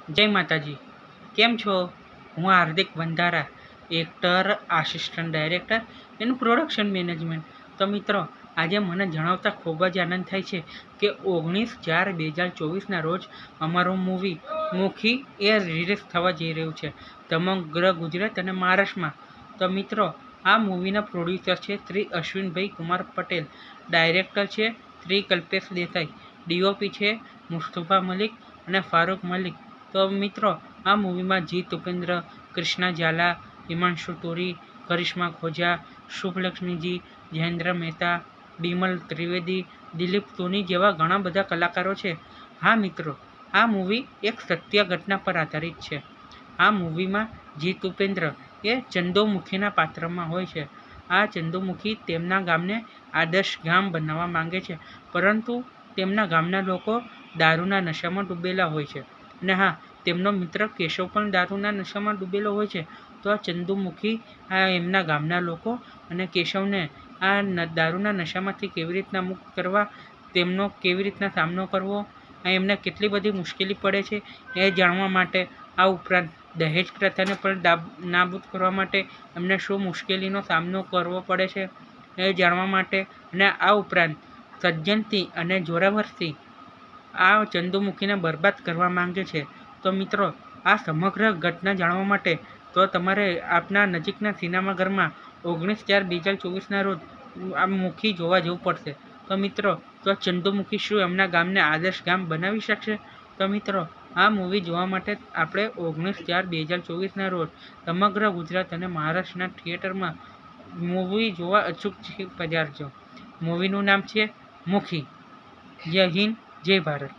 જય માતાજી. કેમ છો? હું હાર્દિક બંધારા, એક્ટર, આસિસ્ટન્ટ ડાયરેક્ટર એનું પ્રોડક્શન મેનેજમેન્ટ. તો મિત્રો, આજે મને જણાવતા ખૂબ જ આનંદ થાય છે કે 19/4/2024ના રોજ અમારું મૂવી મુખી એ રિલીઝ થવા જઈ રહ્યું છે સમગ્ર ગુજરાત અને મહારાષ્ટ્રમાં. તો મિત્રો, આ મૂવીના પ્રોડ્યુસર છે શ્રી અશ્વિનભાઈ કુમાર પટેલ, ડાયરેક્ટર છે શ્રી કલ્પેશ દેસાઈ, ડીઓપી છે મુસ્તફા મલિક અને ફારૂક મલિક. તો મિત્રો, આ મૂવીમાં જીત ઉપેન્દ્ર, કૃષ્ણા ઝાલા, હિમાંશુ તુરી, કરિશ્મા ખોજા, શુભલક્ષ્મીજી, જયેન્દ્ર મહેતા, બિમલ ત્રિવેદી, દિલીપ સોની જેવા ઘણા બધા કલાકારો છે. હા મિત્રો, આ મૂવી એક સત્ય ઘટના પર આધારિત છે. આ મૂવીમાં જીત ઉપેન્દ્ર એ ચંદોમુખીના પાત્રમાં હોય છે. આ ચંદોમુખી તેમના ગામને આદર્શ ગામ બનાવવા માંગે છે, પરંતુ તેમના ગામના લોકો દારૂના નશામાં ડૂબેલા હોય છે. અને હા, તેમનો મિત્ર કેશવ પણ દારૂના નશામાં ડૂબેલો હોય છે. તો આ ચંદુમુખી એમના ગામના લોકો અને કેશવને દારૂના નશામાંથી કેવી રીતના મુક્ત કરવા, તેમનો કેવી રીતના સામનો કરવો, એમને કેટલી બધી મુશ્કેલી પડે છે એ જાણવા માટે, આ ઉપરાંત દહેજ પ્રથાને પણ નાબૂદ કરવા માટે એમને શું મુશ્કેલીનો સામનો કરવો પડે છે એ જાણવા માટે, અને આ ઉપરાંત સજ્જનસિંહ અને જોરાવરસિંહ આ ચંદુમુખીને બરબાદ કરવા માંગે છે. તો મિત્રો, આ સમગ્ર ઘટના જાણવા માટે તો તમારે આપના નજીકના સિનેમાઘરમાં 19/4/2024ના રોજ આ મુખી જોવા જવું પડશે. તો મિત્રો, તો ચંદુમુખી શું એમના ગામને આદર્શ ગામ બનાવી શકશે? તો મિત્રો, આ મૂવી જોવા માટે આપણે 19/4/2024ના રોજ સમગ્ર ગુજરાત અને મહારાષ્ટ્રના થિયેટરમાં મૂવી જોવા અચૂકથી પધારજો. મૂવીનું નામ છે મુખી. જય હિન્દ, જય ભારત.